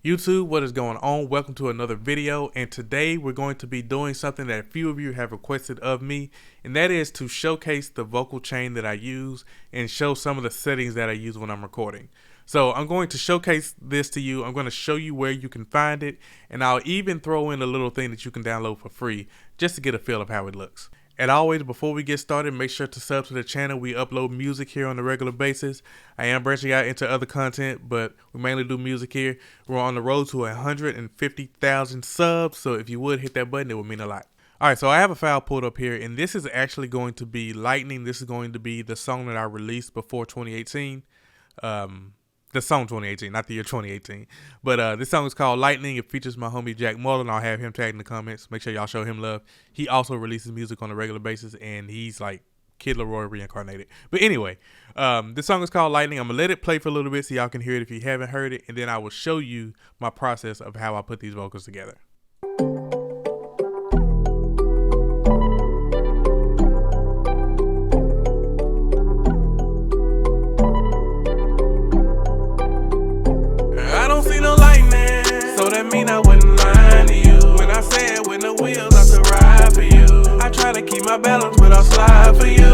YouTube, what is going on? Welcome to another video, and today we're going to be doing something that a few of you have requested of me, and that is to showcase the vocal chain that I use and show some of the settings that I use when I'm recording. So I'm going to showcase this to you. I'm going to show you where you can find it, and I'll even throw in a little thing that you can download for free just to get a feel of how it looks. And always, before we get started, make sure to sub to the channel. We upload music here on a regular basis. I am branching out into other content, but we mainly do music here. We're on the road to 150,000 subs, so if you would hit that button, it would mean a lot. All right, so I have a file pulled up here, and this is actually going to be Lightning. This is going to be the song that I released before 2018. The song 2018, not the year 2018. But this song is called Lightning. It features my homie Jack Mullen. I'll have him tagged in the comments. Make sure y'all show him love. He also releases music on a regular basis, and he's like Kid Leroy reincarnated. But anyway, this song is called Lightning. I'm going to let it play for a little bit so y'all can hear it if you haven't heard it, and then I will show you my process of how I put these vocals together. I wasn't lying to you when I said when the wheels I should ride for you. I try to keep my balance, but I'll slide for you.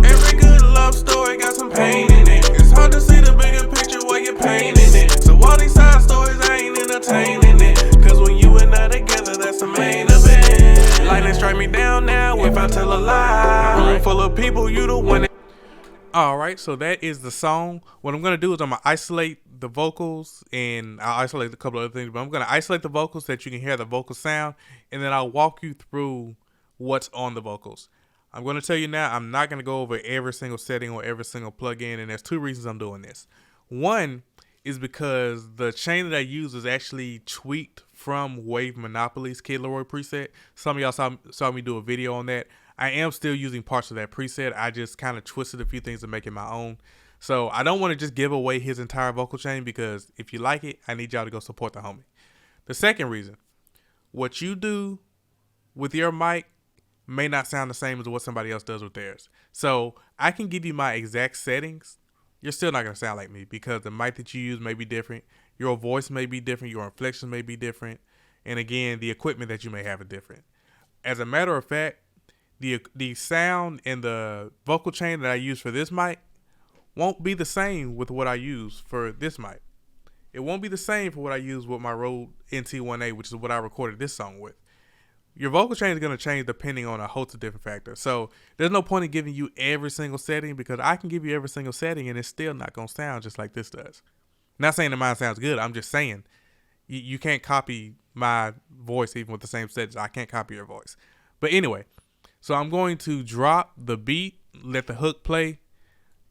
Every good love story got some pain in it. It's hard to see the bigger picture while you're painting it. So all these side stories I ain't entertaining it. Cause when you and I together, that's the main event. Lightning strike me down now if I tell a lie. Room full of people, you the one that... Alright, so that is the song. What I'm going to do is I'm going to isolate the vocals, and I'll isolate a couple of other things, but I'm going to isolate the vocals so that you can hear the vocal sound, and then I'll walk you through what's on the vocals. I'm going to tell you now, I'm not going to go over every single setting or every single plugin, and there's two reasons I'm doing this. One is because the chain that I use is actually tweaked from Wave Monopoly's Kid Leroy preset. Some of y'all saw me do a video on that. I am still using parts of that preset. I just kind of twisted a few things to make it my own. So I don't want to just give away his entire vocal chain, because if you like it, I need y'all to go support the homie. The second reason, what you do with your mic may not sound the same as what somebody else does with theirs. So I can give you my exact settings. You're still not going to sound like me, because the mic that you use may be different. Your voice may be different. Your inflections may be different. And again, the equipment that you may have is different. As a matter of fact, the sound and the vocal chain that I use for this mic won't be the same with what I use for this mic. It won't be the same for what I use with my Rode NT1A, which is what I recorded this song with. Your vocal chain is going to change depending on a host of different factors. So there's no point in giving you every single setting, because I can give you every single setting and it's still not going to sound just like this does. Not saying that mine sounds good. I'm just saying you can't copy my voice even with the same settings. I can't copy your voice. But anyway, so I'm going to drop the beat, let the hook play,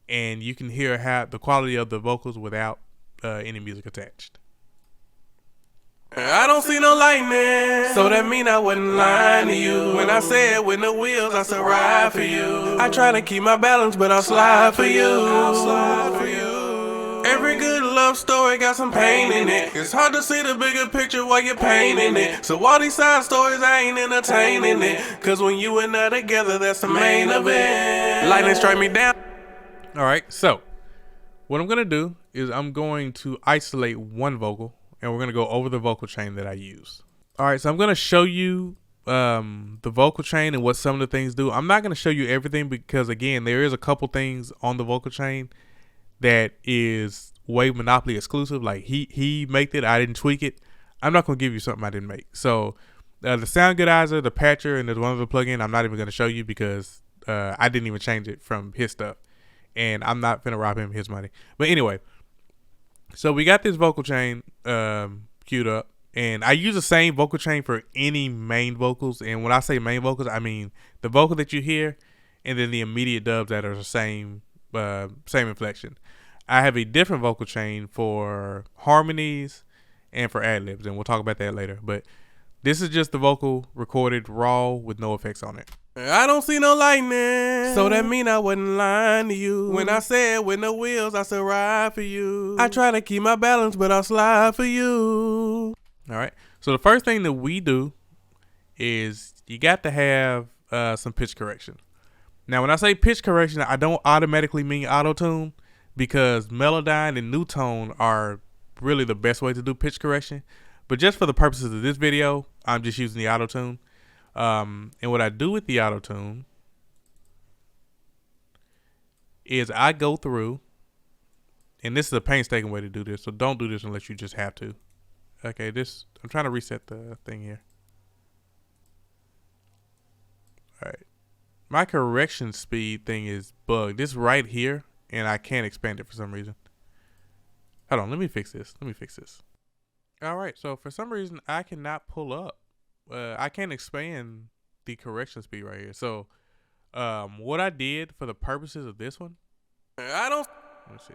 and you can hear how the quality of the vocals without any music attached. I don't see no lightning, so that mean I wasn't lying to you when I said when the wheels I should ride for you. I try to keep my balance, but I'll slide for you. Every good love story got some pain in it. It's hard to see the bigger picture while you're painting it. So all these side stories I ain't entertaining it. Cause when you and I together, that's the main event. Lightning strike me down. Alright, so what I'm gonna do is I'm going to isolate one vocal, and we're gonna go over the vocal chain that I use. Alright, so I'm gonna show you the vocal chain and what some of the things do. I'm not gonna show you everything, because again, there is a couple things on the vocal chain that is Wave Monopoly exclusive. Like he made it, I didn't tweak it. I'm not gonna give you something I didn't make. So the sound goodizer, the patcher, and there's one other plugin I'm not even gonna show you, because I didn't even change it from his stuff, and I'm not gonna rob him his money. But anyway, so we got this vocal chain queued up, and I use the same vocal chain for any main vocals. And when I say main vocals, I mean the vocal that you hear and then the immediate dubs that are the same inflection. I have a different vocal chain for harmonies and for ad-libs, and we'll talk about that later. But this is just the vocal recorded raw with no effects on it. I don't see no lightning, so that mean I wasn't lying to you when I said when the wheels I should ride for you. I try to keep my balance, but I'll slide for you. Alright, so the first thing that we do is you got to have some pitch correction. Now, when I say pitch correction, I don't automatically mean auto-tune, because Melodyne and Newtone are really the best way to do pitch correction. But just for the purposes of this video, I'm just using the auto tune. And what I do with the auto tune is I go through, and this is a painstaking way to do this, so don't do this unless you just have to. Okay, I'm trying to reset the thing here. All right. My correction speed thing is bugged. This right here, and I can't expand it for some reason. Hold on, let me fix this. All right, so for some reason, I cannot pull up. I can't expand the correction speed right here. So, what I did for the purposes of this one, let's see.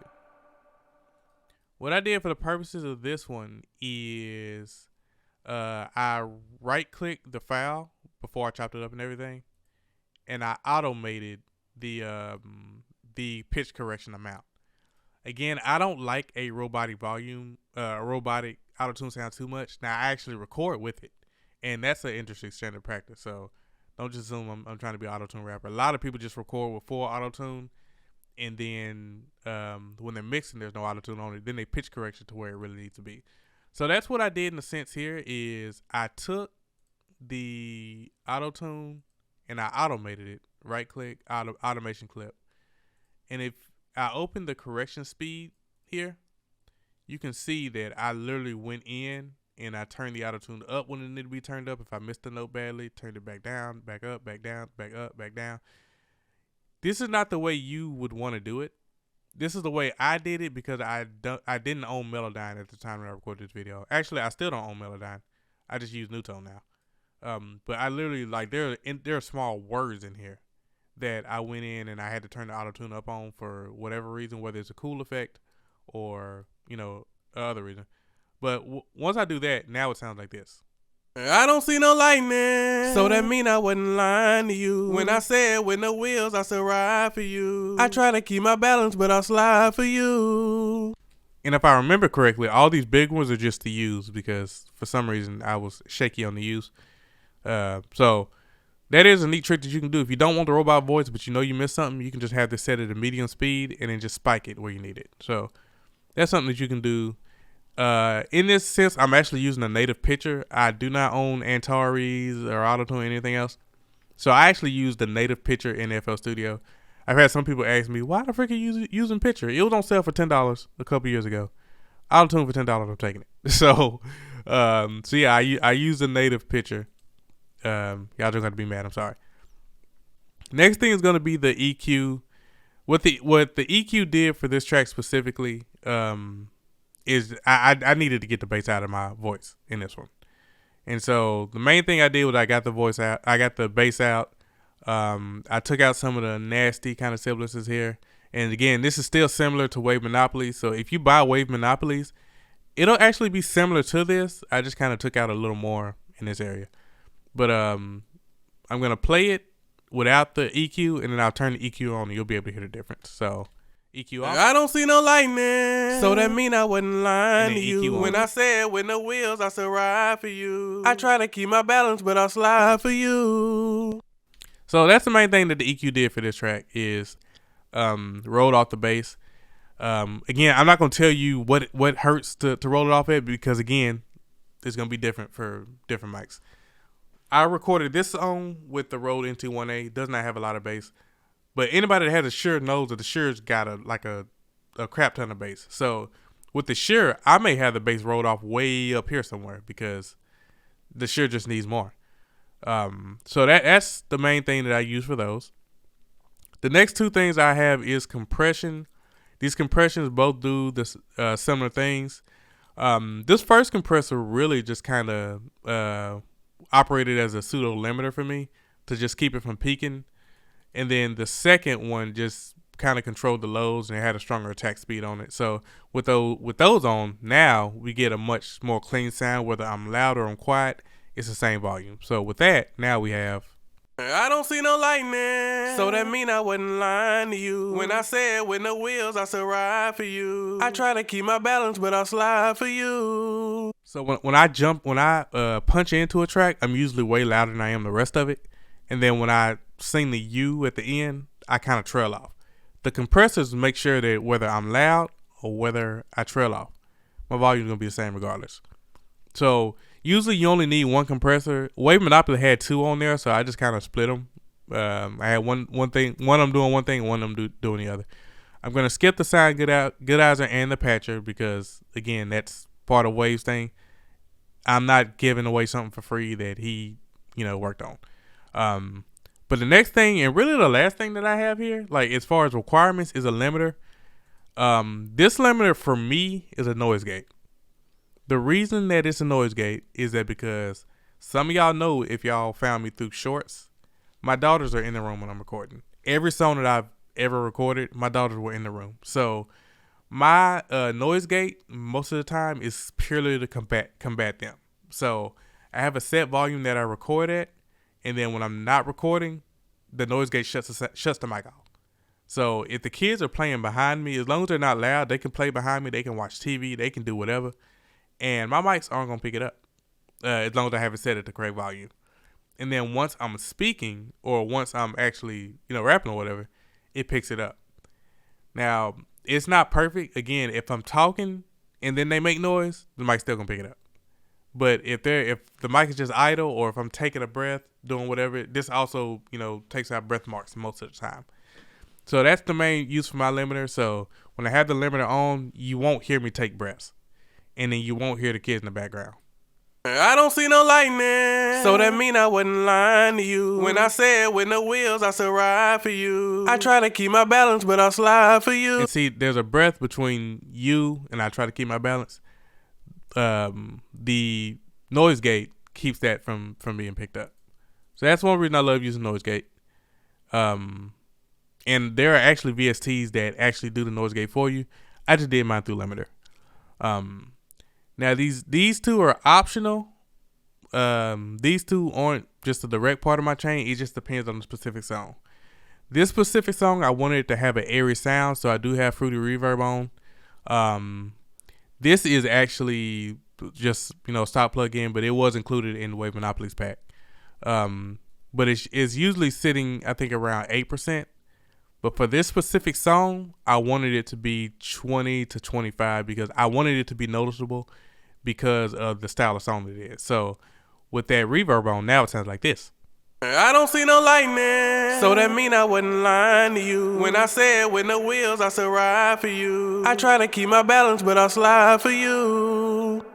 What I did for the purposes of this one is, I right-clicked the file before I chopped it up and everything, and I automated the pitch correction amount. Again, I don't like a robotic robotic auto-tune sound too much. Now, I actually record with it, and that's an interesting standard practice. So don't just assume I'm trying to be an auto-tune rapper. A lot of people just record with full auto-tune, and then when they're mixing, there's no auto-tune on it. Then they pitch correction to where it really needs to be. So that's what I did in a sense here is I took the auto-tune and I automated it. Right-click, automation clip. And if I open the correction speed here, you can see that I literally went in and I turned the auto-tune up when it needed to be turned up. If I missed a note badly, turned it back down, back up, back down, back up, back down. This is not the way you would want to do it. This is the way I did it because I didn't own Melodyne at the time when I recorded this video. Actually, I still don't own Melodyne. I just use Newtone now. But I literally, like, there are small words in here that I went in and I had to turn the auto-tune up on for whatever reason, whether it's a cool effect or, other reason. But once I do that, now it sounds like this. I don't see no lightning, so that mean I wasn't lying to you. When I said with no wheels, I still ride for you. I try to keep my balance, but I'll slide for you. And if I remember correctly, all these big ones are just the U's because for some reason I was shaky on the U's. So that is a neat trick that you can do. If you don't want the robot voice, but you missed something, you can just have this set at a medium speed and then just spike it where you need it. So that's something that you can do. In this sense, I'm actually using a native pitcher. I do not own Antares or Autotune or anything else. So I actually use the native pitcher in FL Studio. I've had some people ask me, why the frick are you using pitcher? It was on sale for $10 a couple years ago. Autotune for $10, I'm taking it. So yeah, I use the native pitcher. Y'all just got to be mad. I'm sorry. Next thing is going to be the EQ. What the EQ did for this track specifically, is I needed to get the bass out of my voice in this one. And so the main thing I did was I got the voice out. I got the bass out. I took out some of the nasty kind of sibilances here. And again, this is still similar to Wave Monopoly. So if you buy Wave Monopolies, it'll actually be similar to this. I just kind of took out a little more in this area. But I'm going to play it without the EQ, and then I'll turn the EQ on, and you'll be able to hear the difference. So EQ off. I don't see no lightning, so that mean I wasn't lying to you. When I said with no wheels, I still ride for you. I try to keep my balance, but I'll slide for you. So that's the main thing that the EQ did for this track is rolled off the bass. Again, I'm not going to tell you what hurts to roll it off at because, again, it's going to be different for different mics. I recorded this song with the Rode NT1A. Does not have a lot of bass. But anybody that has a Shure knows that the Shure's got a crap ton of bass. So with the Shure, I may have the bass rolled off way up here somewhere because the Shure just needs more. So that's the main thing that I use for those. The next two things I have is compression. These compressions both do this similar things. This first compressor really just kind of operated as a pseudo limiter for me to just keep it from peaking. And then the second one just kind of controlled the lows and it had a stronger attack speed on it. So with those on, now we get a much more clean sound. Whether I'm loud or I'm quiet, it's the same volume. So with that, now we have. I don't see no lightning, so that mean I wasn't lying to you. When I said with no wheels, I still ride for you. I try to keep my balance, but I'll slide for you. So when I punch into a track, I'm usually way louder than I am the rest of it. And then when I sing the U at the end, I kind of trail off. The compressors make sure that whether I'm loud or whether I trail off. my volume is gonna be the same regardless. So usually you only need one compressor. Wave Monopoly had two on there, so I just kind of split them. I had one thing, one of them doing one thing, and one of them doing the other. I'm gonna skip the Sound Goodizer and the Patcher because again, that's part of Wave's thing. I'm not giving away something for free that he, worked on. But the next thing, and really the last thing that I have here, like as far as requirements, is a limiter. This limiter for me is a noise gate. The reason that it's a noise gate is that because some of y'all know, if y'all found me through shorts, my daughters are in the room when I'm recording. Every song that I've ever recorded, my daughters were in the room. So my noise gate most of the time is purely to combat them. So I have a set volume that I record at, and then when I'm not recording, the noise gate shuts the mic off. So if the kids are playing behind me, as long as they're not loud, they can play behind me. They can watch TV. They can do whatever. And my mics aren't going to pick it up as long as I have it set at the correct volume. And then once I'm speaking or once I'm actually, rapping or whatever, it picks it up. Now, it's not perfect. Again, if I'm talking and then they make noise, the mic's still going to pick it up. But if the mic is just idle or if I'm taking a breath, doing whatever, this also, takes out breath marks most of the time. So that's the main use for my limiter. So when I have the limiter on, you won't hear me take breaths. And then you won't hear the kids in the background. I don't see no lightning, so that mean I wasn't lying to you. When I said with no wheels, I said ride for you. I try to keep my balance, but I'll slide for you. And see, there's a breath between you and I try to keep my balance. The noise gate keeps that from being picked up. So that's one reason I love using noise gate. And there are actually VSTs that actually do the noise gate for you. I just did mine through limiter. Now these two are optional. These two aren't just a direct part of my chain. It just depends on the specific song. This specific song, I wanted it to have an airy sound, so I do have Fruity Reverb on. This is actually just stock plug-in, but it was included in the Wave Monopolies pack. But it's usually sitting, I think, around 8%. But for this specific song, I wanted it to be 20 to 25 because I wanted it to be noticeable because of the style of song it is. So with that reverb on, now it sounds like this. I don't see no lightning, so that mean I wasn't lying to you. When I said with no wheels, I said ride for you. I try to keep my balance, but I'll slide for you.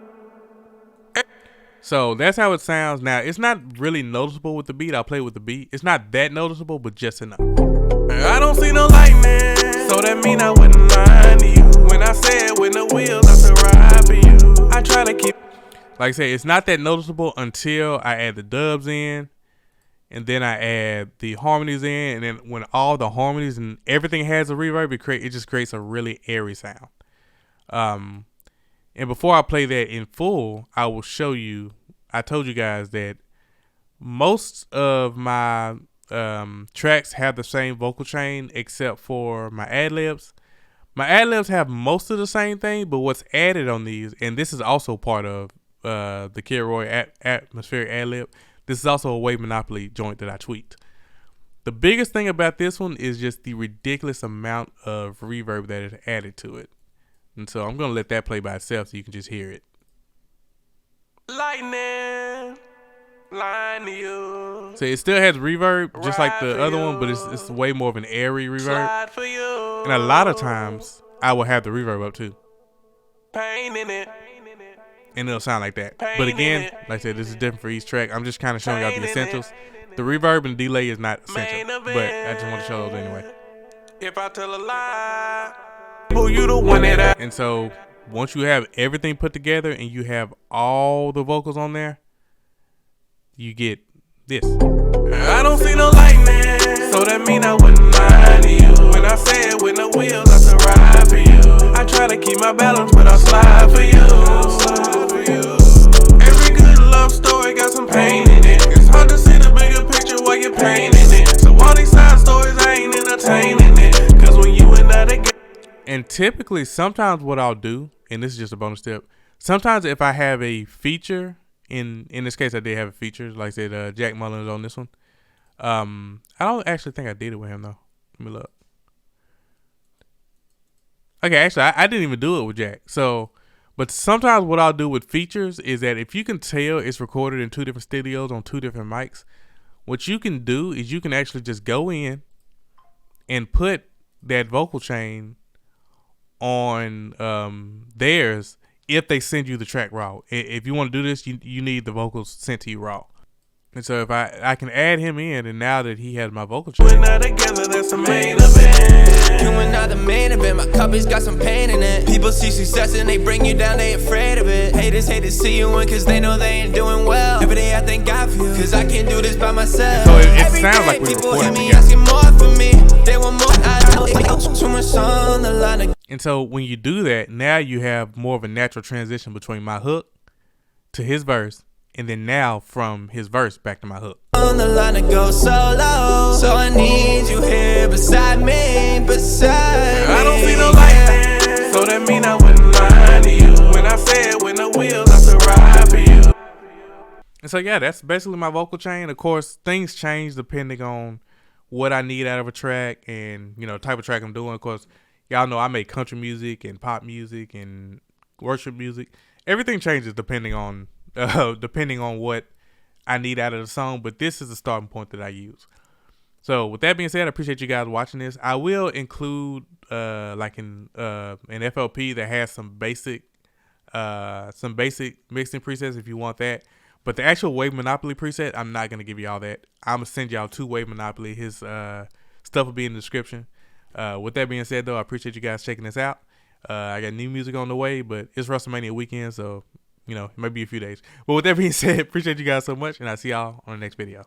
So that's how it sounds. Now, it's not really noticeable with the beat. I'll play with the beat. It's not that noticeable, but just enough. I don't see no lightning, so that mean I wasn't lying to you. When I said with no wheels, I said ride for you. I try to keep... Like I say, it's not that noticeable until I add the dubs in, and then I add the harmonies in, and then when all the harmonies and everything has a reverb, it just creates a really airy sound. And before I play that in full, I will show you. I told you guys that most of my tracks have the same vocal chain except for my ad-libs. My ad-libs have most of the same thing, but what's added on these, and this is also part of the Kid Roy atmospheric ad-lib, this is also a Wave Monopoly joint that I tweaked. The biggest thing about this one is just the ridiculous amount of reverb that is added to it. And so I'm going to let that play by itself so you can just hear it. Lightning, lying to you. So it still has reverb, just like the other one, but it's way more of an airy reverb. For you. And a lot of times, I will have the reverb up too. Pain in it. And it'll sound like that. But again, like I said, this is different for each track. I'm just kind of showing y'all the essentials. The reverb and delay is not essential, but I just want to show those anyway. If I tell a lie, you the one that I... And so once you have everything put together and you have all the vocals on there, you get this. I don't see no lightning, so that mean I wasn't lying to you. When I said with no wheels, I said ride for you. I try to keep my balance, but I'll slide for you. Every good love story got some pain in it. It's hard to see the bigger picture while you're painting it. So all these side stories, I ain't entertaining it. Cause when you and I together. And typically, sometimes what I'll do, and this is just a bonus tip, sometimes if I have a feature, in this case I did have a feature, like I said, Jack Mullins on this one. I don't actually think I did it with him though. Let me look. Okay, actually I didn't even do it with Jack. So, But sometimes what I'll do with features is that if you can tell it's recorded in 2 different studios on 2 different mics, what you can do is you can actually just go in and put that vocal chain on theirs if they send you the track raw. If you want to do this, you need the vocals sent to you raw. And so if I can add him in, and now that he has my vocal chain, We're not together, that's the main event. You and not the main event, my cup has got some pain in it. People see success and they bring you down, they afraid of it. Haters hate to see you win cause they know they ain't doing well. Every day I thank God for you, cause I can't do this by myself. so it Every sounds day like we're people hear recording me together. asking more from me. They want more, I know too much on the line. And so when you do that, now you have more of a natural transition between my hook to his verse, and then now from his verse back to my hook. On the line to go solo, so I need you here beside me, I don't see no light there, so that mean I wouldn't lie to you when I said when the wheels have to ride for you. And so yeah, that's basically my vocal chain. Of course, things change depending on what I need out of a track and, you know, type of track I'm doing. Of course, y'all know I make country music and pop music and worship music. Everything changes depending on what I need out of the song, but this is the starting point that I use. So with that being said, I appreciate you guys watching this. I will include like an FLP that has some basic mixing presets if you want that. But the actual Wave Monopoly preset, I'm not gonna give you all that. I'm gonna send y'all to Wave Monopoly. His stuff will be in the description. With that being said, though, I appreciate you guys checking this out. I got new music on the way, but it's WrestleMania weekend, so you know, it might be a few days. But with that being said, appreciate you guys so much, and I'll see y'all on the next video.